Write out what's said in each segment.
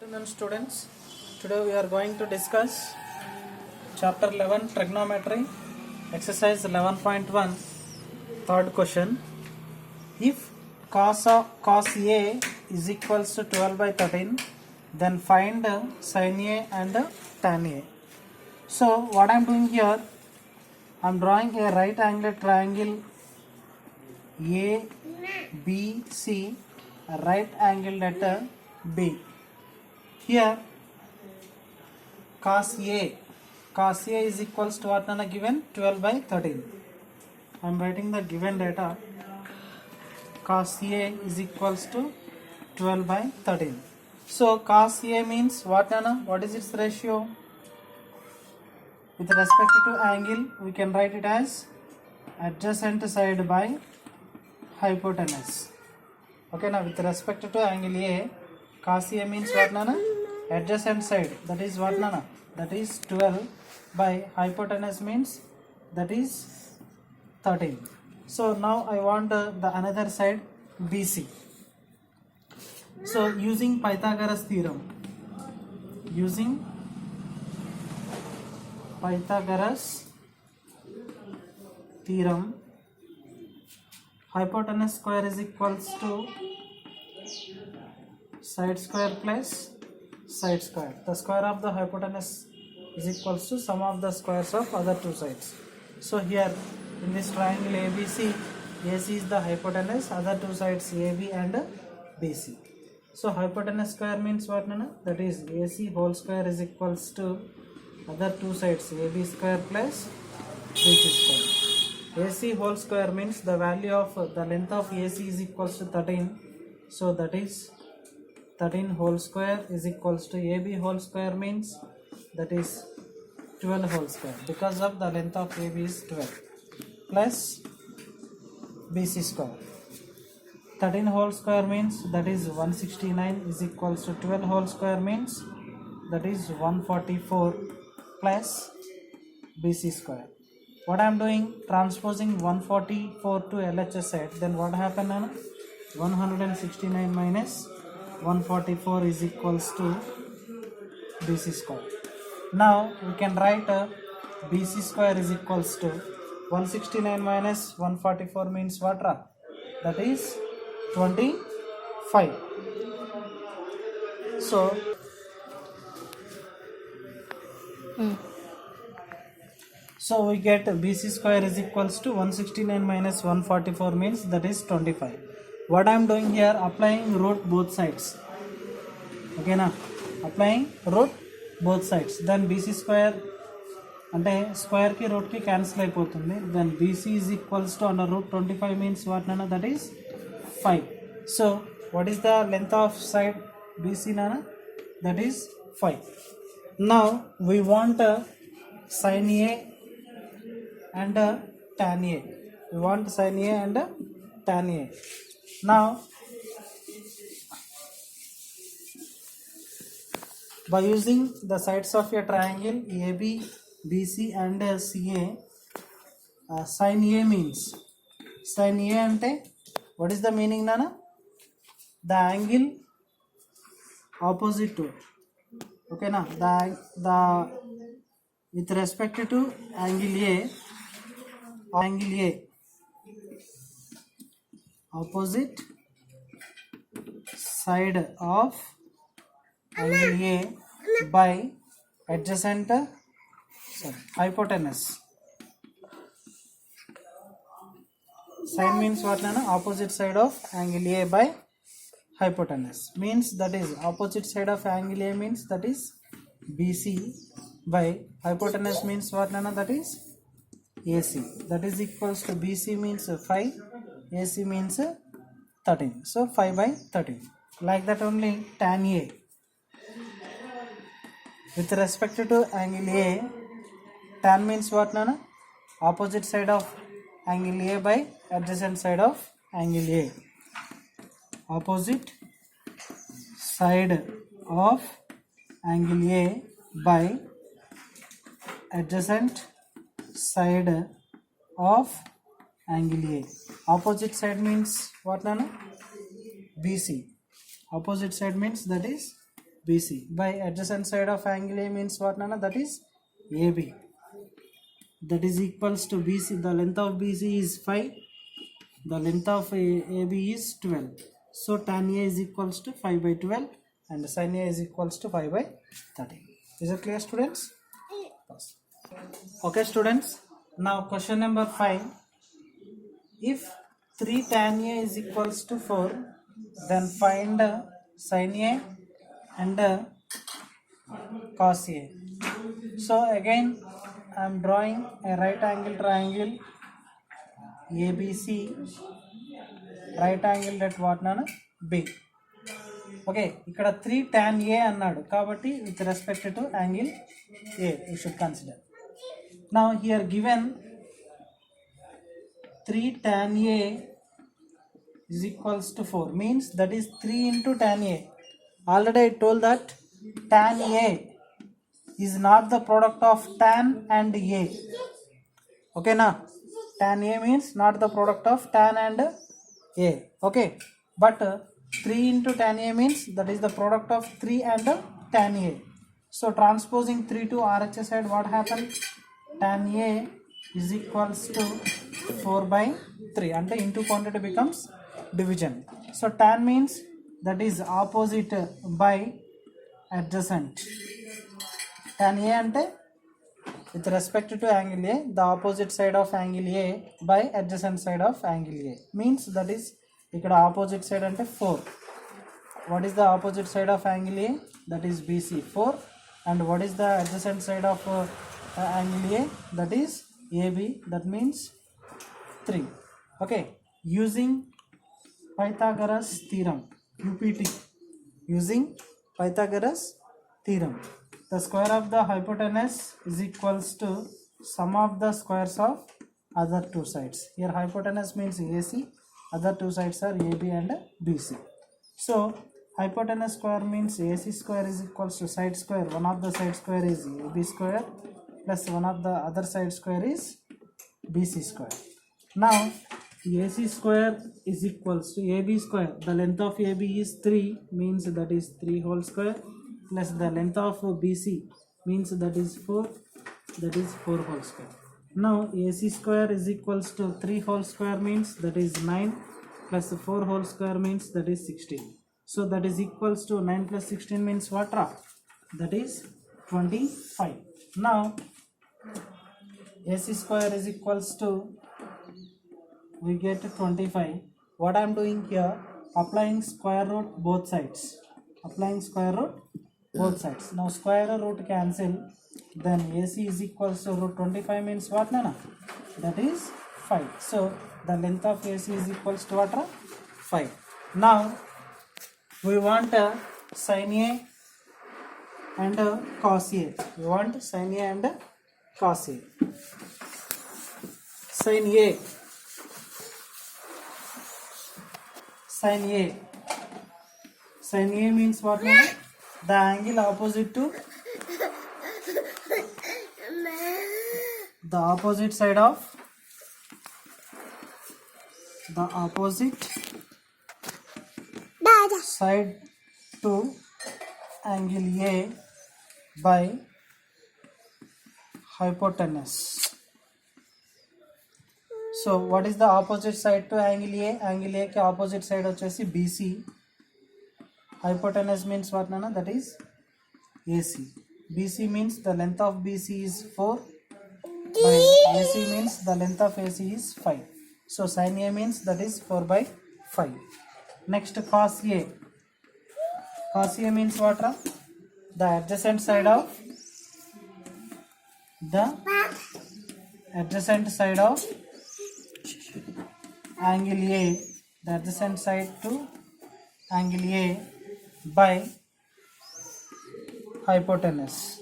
Afternoon students, today we are going to discuss chapter 11 trigonometry, exercise 11.1, third question. If cos A is equals to 12 by 13, then find sin A and tan A. So what I am doing here, I am drawing a right angle triangle ABC, a right angle at B. Here cos A is equals to what nana given 12 by 13. I am writing the given data. Cos A is equals to 12 by 13. So cos A means what nana? What is its ratio? With respect to angle, we can write it as adjacent side by hypotenuse. Okay, now with respect to angle A, cos A means what nana? Adjacent side, that is what nana? That is 12 by hypotenuse means that is 13. So now I want the another side BC. So using Pythagoras theorem, hypotenuse square is equals to side square plus side square. The square of the hypotenuse is equals to sum of the squares of other two sides. So here in this triangle ABC, AC is the hypotenuse, other two sides AB and BC. So hypotenuse square means what nana? That is AC whole square is equals to other two sides AB square plus BC square. AC whole square means the value of the length of AC is equals to 13. So that is 13 whole square is equals to AB whole square means that is 12 whole square, because of the length of AB is 12 plus BC square. 13 whole square means that is 169 is equals to 12 whole square means that is 144 plus BC square. What I am doing, transposing 144 to LHS side, then what happened? 169 minus 144 is equals to BC square. Now we can write BC square is equals to 169 minus 144 means what? That is 25. So we get BC square is equals to 169 minus 144 means that is 25. What I am doing here, applying root both sides. Okay na? Applying root both sides. Then BC square అంటే square కి root కి cancel అయిపోతుంది. Then BC is equals to under root 25 means what nana? That is 5. So what is the length of side BC nana? That is 5. Now we want sin A and tan A. We want sin A and tan A. Now by using the sides of a triangle AB, BC and CA, sin A means, sin A ante what is the meaning nana? The angle opposite to, okay na, the with respect to angle A, opposite side of angle A by adjacent hypotenuse. Sin means what nana? Opposite side of angle A by hypotenuse means that is opposite side of angle A means that is BC by hypotenuse means what nana? That is AC. That is equals to BC means 5, AC means 13. So 5 by 13. Like that only tan A. With respect to angle A, tan means what nana? Opposite side of angle A by adjacent side of angle A. Opposite side of angle A by adjacent side of angle A. Opposite side means what nana? BC. Opposite side means that is BC. By adjacent side of angle A means what, Nana? That is AB. That is equals to BC. The length of BC is 5. The length of AB is 12. So tan A is equals to 5 by 12 and sin A is equals to 5 by 30. Is it clear, students? Yes. Okay, students. Now question number 5. If 3 tan A is equals to 4, then find sin A and cos A. So again I am drawing a right angle triangle ABC, right angle at what, Nana? B. Okay, ఇక్కడ 3 tan A అన్నాడు కాబట్టి with respect to angle A you should consider. Now here given 3 tan A is equals to 4 means that is 3 into tan A. Already I told that tan A is not the product of tan and A. Okay na? Tan A means not the product of tan and A. Okay, but 3 into tan A means that is the product of 3 and tan A. So transposing 3 to RHS side, what happened? Tan A is equals to 4 by 3 and into quantity becomes division. So tan means that is opposite by adjacent. Tan A ante with respect to angle A, the opposite side of angle A by adjacent side of angle A means that is ikkada opposite side ante 4. What is the opposite side of angle A? That is BC, 4. And what is the adjacent side of angle A? That is AB, that means 3. Okay, using Pythagoras theorem, UPT, using Pythagoras theorem, the square of the hypotenuse is equals to sum of the squares of other two sides. Here hypotenuse means AC, other two sides are AB and BC. So hypotenuse square means AC square is equals to side square. One of the side square is AB square plus one of the other side square is BC square. Now AC square is equals to AB square. The length of AB is 3 means that is 3 whole square plus the length of BC means that is 4, that is 4 whole square. Now AC square is equals to 3 whole square means that is 9 plus 4 whole square means that is 16. So that is equals to 9 plus 16 means what? That is 25. Now AC square is equals to, we get 25. What I am doing here, applying square root both sides. Applying square root both sides. Now square root cancel, then AC is equals to root 25 means what, Nana? That is 5. So the length of AC is equals to what? 5. Now we want sin A and cos A. We want sin A and cos A. Sin A. Sin A. Sin A means what? The angle opposite to the opposite side of the opposite side to angle A by hypotenuse. So what is the opposite side to angle A? Angle A ke opposite side vachesi BC. Hypotenuse means what, Nana? That is AC. BC means the length of BC is 4 by AC means the length of AC is 5. So sin A means that is 4 by 5. Next cos A. Cos A means what? The adjacent side of angle A, the adjacent side to angle A by hypotenuse.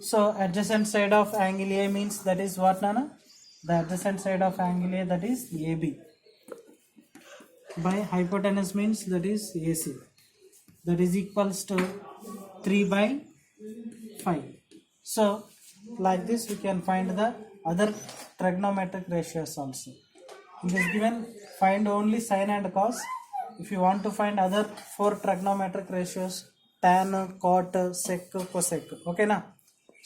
So adjacent side of angle A means that is what, Nana? The adjacent side of angle A, that is AB. By hypotenuse means that is AC. That is equals to 3 by 5. So like this we can find the other trigonometric ratios also. It is given find only sin and cos. if you want to find other 4 trigonometric ratios, tan, cot, sec, cosec, okay na.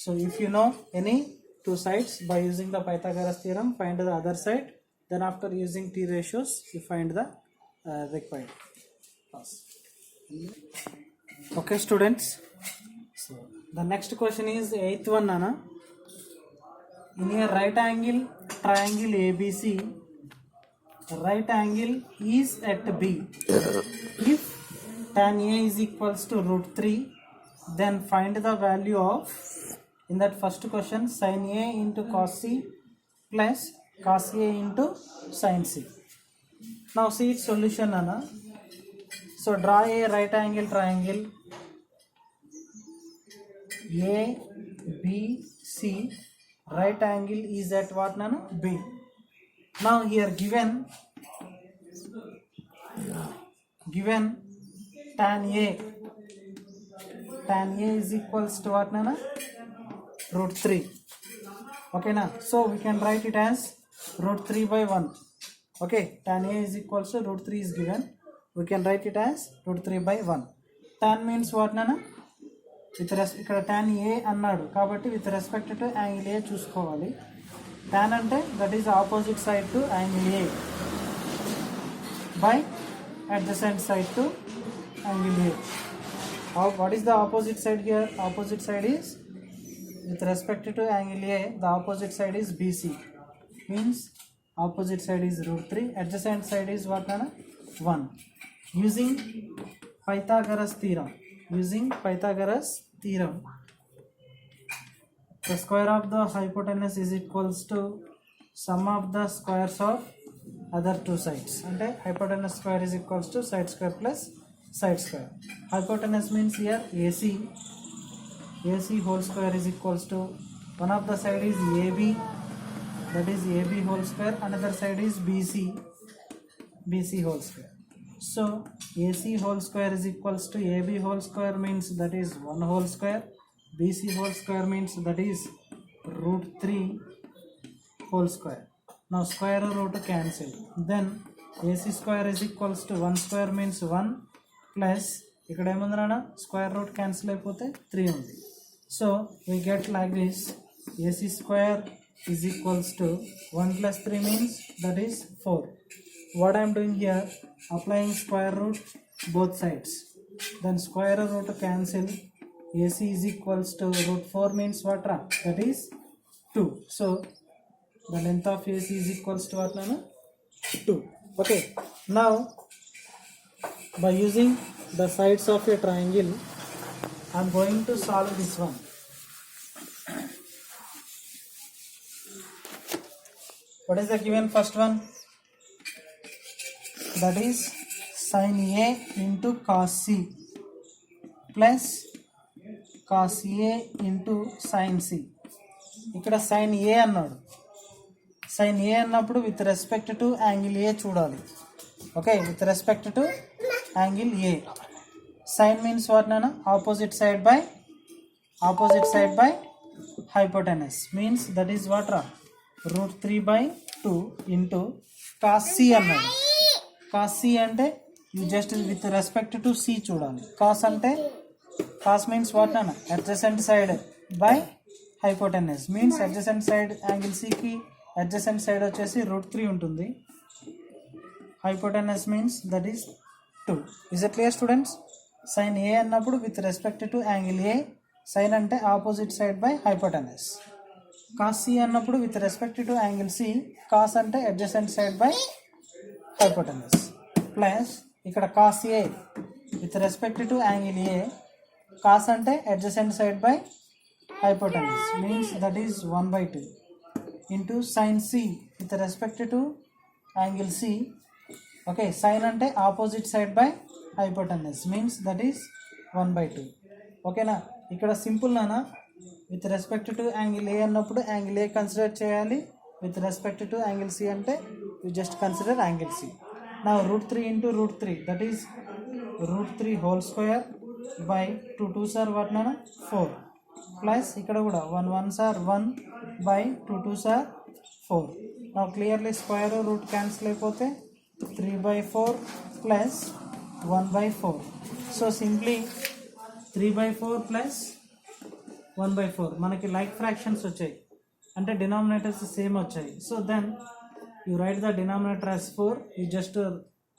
So if you know any 2 sides, by using the Pythagoras theorem find the other side, then after using t ratios you find the required pass. Okay students, so the next question is 8th one nana. In a right angle triangle ABC, right angle is at B. If tan A is equals to √3, then find the value of, in that first question, sin A into cos C plus cos A into sin C. Now see its solution Anna. So draw a right angle triangle A B C. Right angle is at what nana? B. Now here given tan A is equals to what nana? √3. Okay na. So we can write it as √3 by 1. Okay, tan A is equals to √3 is given. We can write it as √3 by 1. Tan means what nana? ఇక్కడ tan A అన్నాడు కాబట్టి with respect to angle ఏ చూసుకోవాలి. tan అంటే that is opposite side to angle A by adjacent side to angle A. What is the opposite side here? Opposite side is, with respect to angle A, the opposite side is BC. Means opposite side is √3. Adjacent side is what nana? 1. Using Pythagoras theorem. The square of the hypotenuse is equals to sum of the squares of other 2 sides. And hypotenuse square is equals to side square plus side square. Hypotenuse means here AC whole square is equals to, one of the side is AB, that is AB whole square, another side is BC whole square. So AC whole square is equals to AB whole square means that is 1 whole square, BC whole square means that is √3 whole square. Now square root cancel, then AC square is equals to 1 square means 1 plus ఇక్కడ ఏముందన్నా square root cancel అయిపోతే 3 ఉంది. So we get like this, AC square is equals to 1 plus 3 means that is 4. What I am doing here, applying square root both sides, then square root cancel, AC is equals to √4 means what, that is 2. So the length of AC is equals to what nana? 2. Okay, now by using the sides of a triangle I am going to solve this one. What is the given first one? That is sin A into cos C plus cos A into sin C. ఇక్కడ sin A అన్నాడు. sin A అన్నప్పుడు with respect to angle A చూడాలి. Okay, with respect to angle A. sin means what నానా? Opposite side by hypotenuse means that is what ra? √3 by 2 into cos C అన్నాడు. cos C అంటే you just with respect to C చూడాలి. cos means what నానా? adjacent side by hypotenuse means adjacent side angle C కి adjacent side వచ్చేసి √3 ఉంటుంది. hypotenuse means that is 2. Is it clear students? sin A అన్నప్పుడు with respect to angle A, sin అంటే opposite side by hypotenuse. cos C అన్నప్పుడు with respect to angle C, cos అంటే adjacent side by hypotenuse. Plus ఇక్కడ cos A with respect to angle A, cos అంటే adjacent side by hypotenuse means that is 1/2 into sin C with respect to angle C. Okay, sin అంటే opposite side by hypotenuse means that is 1/2. ఓకేనా? ఇక్కడ simple నానా, with respect to angle A అన్నప్పుడు angle A consider చేయాలి, with respect to angle C అంటే you just consider angle C. నా √3 into √3 that is √3 whole square by 2 2s are what నానా? 4 plus ఇక్కడ కూడా 1 1s are 1 by 2 2s are 4. నా clearly square root cancel అయిపోతే 3/4 plus 1 by 4. So simply 3 by 4 plus 1 by 4 మనకి like fractions వచ్చాయి అంటే denominators same వచ్చాయి. So then you write the denominator as 4, you just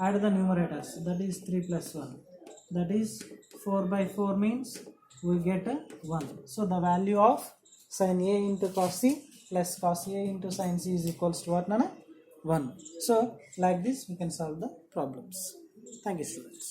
add the numerators, that is 3 plus 1, that is 4 by 4 means we get 1. So the value of sin A into cos C plus cos A into sin C is equals to what, Nana? 1. So like this we can solve the problems. Thank you, students.